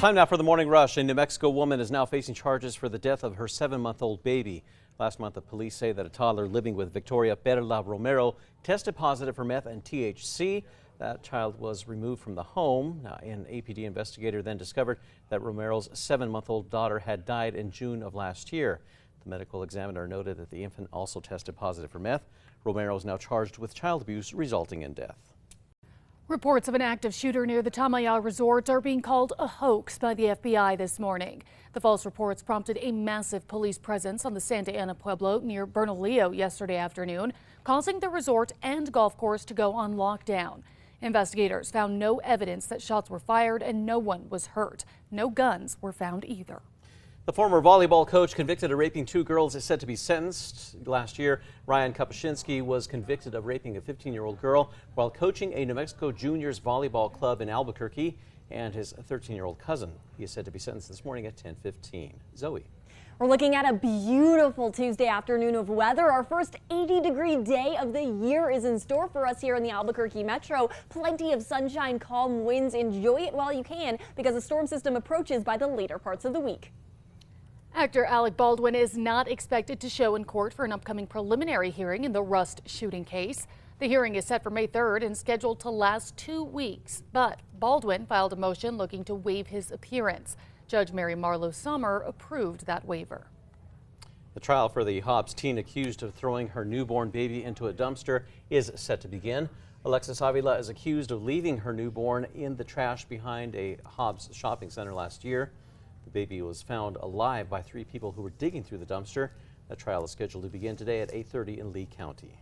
Time now for the morning rush. A New Mexico woman is now facing charges for the death of her 7-month-old baby. Last month, the police say that a toddler living with Victoria Perla Romero tested positive for meth and THC. That child was removed from the home. Now, an APD investigator then discovered that Romero's 7-month-old daughter had died in June of last year. The medical examiner noted that the infant also tested positive for meth. Romero is now charged with child abuse resulting in death. Reports of an active shooter near the Tamaya Resort are being called a hoax by the FBI this morning. The false reports prompted a massive police presence on the Santa Ana Pueblo near Bernalillo yesterday afternoon, causing the resort and golf course to go on lockdown. Investigators found no evidence that shots were fired and no one was hurt. No guns were found either. The former volleyball coach convicted of raping 2 girls is set to be sentenced. Last year, Ryan Kapuscinski was convicted of raping a 15-year-old girl while coaching a New Mexico juniors volleyball club in Albuquerque and his 13-year-old cousin. He is said to be sentenced this morning at 10:15. Zoe. We're looking at a beautiful Tuesday afternoon of weather. Our first 80-degree day of the year is in store for us here in the Albuquerque Metro. Plenty of sunshine, calm winds. Enjoy it while you can because the storm system approaches by the later parts of the week. Actor Alec Baldwin is not expected to show in court for an upcoming preliminary hearing in the Rust shooting case. The hearing is set for May 3rd and scheduled to last 2 weeks. But Baldwin filed a motion looking to waive his appearance. Judge Mary Marlowe Sommer approved that waiver. The trial for the Hobbs teen accused of throwing her newborn baby into a dumpster is set to begin. Alexis Avila is accused of leaving her newborn in the trash behind a Hobbs shopping center last year. The baby was found alive by 3 people who were digging through the dumpster. That trial is scheduled to begin today at 8:30 in Lee County.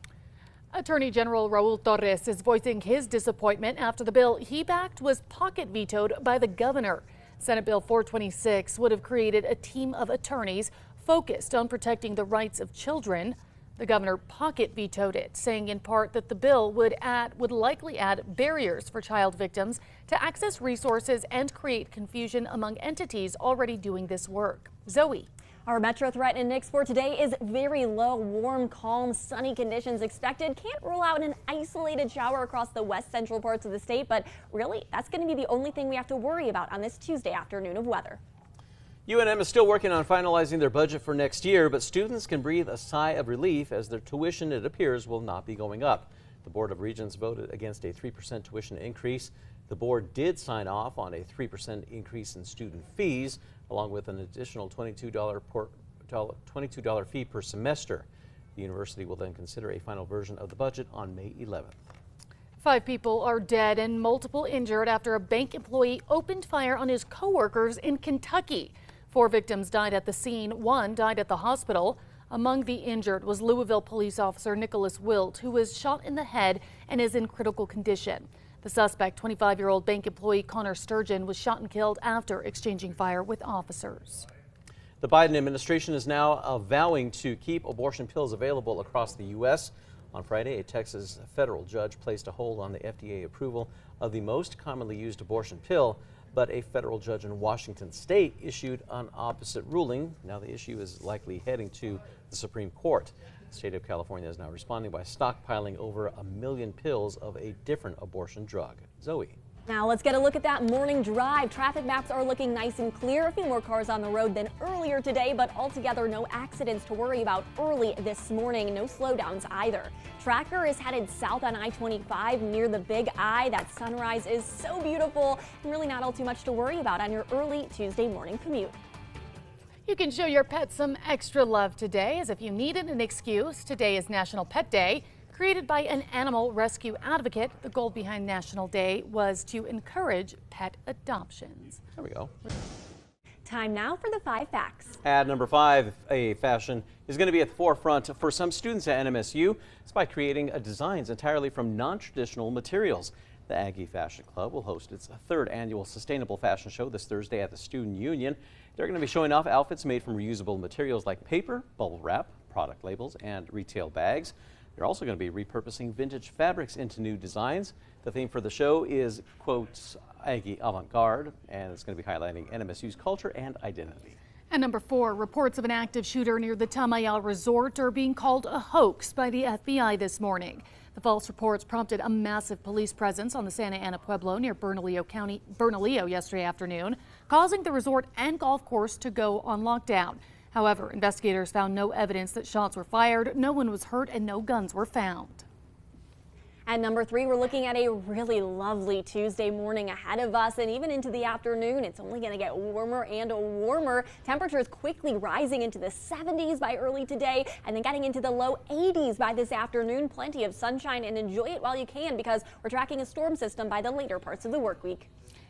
Attorney General Raul Torres is voicing his disappointment after the bill he backed was pocket vetoed by the governor. Senate Bill 426 would have created a team of attorneys focused on protecting the rights of children. The governor pocket vetoed it, saying in part that the bill would likely add barriers for child victims to access resources and create confusion among entities already doing this work. Zoe. Our Metro Threat Index for today is very low. Warm, calm, sunny conditions expected. Can't rule out an isolated shower across the west central parts of the state, but really that's going to be the only thing we have to worry about on this Tuesday afternoon of weather. UNM is still working on finalizing their budget for next year, but students can breathe a sigh of relief as their tuition, it appears, will not be going up. The Board of Regents voted against a 3% tuition increase. The board did sign off on a 3% increase in student fees, along with an additional $22 fee per semester. The university will then consider a final version of the budget on May 11th. 5 people are dead and multiple injured after a bank employee opened fire on his coworkers in Kentucky. 4 victims died at the scene. 1 died at the hospital. Among the injured was Louisville police officer Nicholas Wilt, who was shot in the head and is in critical condition. The suspect, 25-year-old bank employee Connor Sturgeon, was shot and killed after exchanging fire with officers. The Biden administration is now vowing to keep abortion pills available across the U.S. On Friday, a Texas federal judge placed a hold on the FDA approval of the most commonly used abortion pill, but a federal judge in Washington state issued an opposite ruling. Now the issue is likely heading to the Supreme Court. The state of California is now responding by stockpiling over 1 million pills of a different abortion drug. Zoe. Now let's get a look at that morning drive. Traffic maps are looking nice and clear. A few more cars on the road than earlier today, but altogether no accidents to worry about early this morning. No slowdowns either. Tracker is headed south on I-25 near the Big I. That sunrise is so beautiful and really not all too much to worry about on your early Tuesday morning commute. You can show your pet some extra love today, as if you needed an excuse. Today is National Pet Day. Created by an animal rescue advocate, the goal behind National Day was to encourage pet adoptions. There we go. Time now for the 5 facts. At number 5, a fashion is going to be at the forefront for some students at NMSU. It's by creating designs entirely from non-traditional materials. The Aggie Fashion Club will host its 3rd annual Sustainable Fashion Show this Thursday at the Student Union. They're going to be showing off outfits made from reusable materials like paper, bubble wrap, product labels, and retail bags. They're also going to be repurposing vintage fabrics into new designs. The theme for the show is, quote, Aggie Avant-Garde, and it's going to be highlighting NMSU's culture and identity. And number 4, reports of an active shooter near the Tamaya Resort are being called a hoax by the FBI this morning. The false reports prompted a massive police presence on the Santa Ana Pueblo near Bernalillo yesterday afternoon, causing the resort and golf course to go on lockdown. However, investigators found no evidence that shots were fired, no one was hurt, and no guns were found. At number 3, we're looking at a really lovely Tuesday morning ahead of us, and even into the afternoon, it's only going to get warmer and warmer. Temperatures quickly rising into the 70s by early today, and then getting into the low 80s by this afternoon. Plenty of sunshine, and enjoy it while you can, because we're tracking a storm system by the later parts of the work week.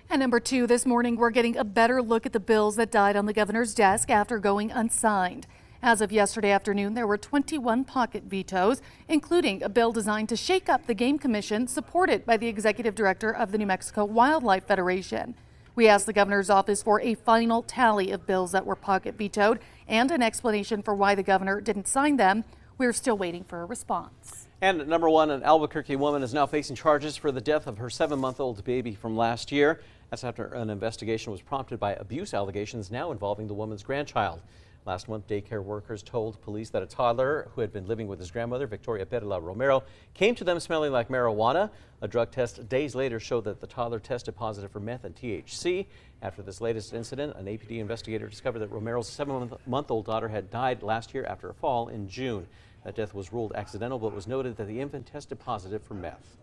At number 2 this morning, we're getting a better look at the bills that died on the governor's desk after going unsigned. As of yesterday afternoon, there were 21 pocket vetoes, including a bill designed to shake up the Game Commission, supported by the executive director of the New Mexico Wildlife Federation. We asked the governor's office for a final tally of bills that were pocket vetoed and an explanation for why the governor didn't sign them. We're still waiting for a response. And at number 1, an Albuquerque woman is now facing charges for the death of her 7-month-old baby from last year. That's after an investigation was prompted by abuse allegations now involving the woman's grandchild. Last month, daycare workers told police that a toddler who had been living with his grandmother, Victoria Perla Romero, came to them smelling like marijuana. A drug test days later showed that the toddler tested positive for meth and THC. After this latest incident, an APD investigator discovered that Romero's 7-month-old daughter had died last year after a fall in June. That death was ruled accidental, but it was noted that the infant tested positive for meth.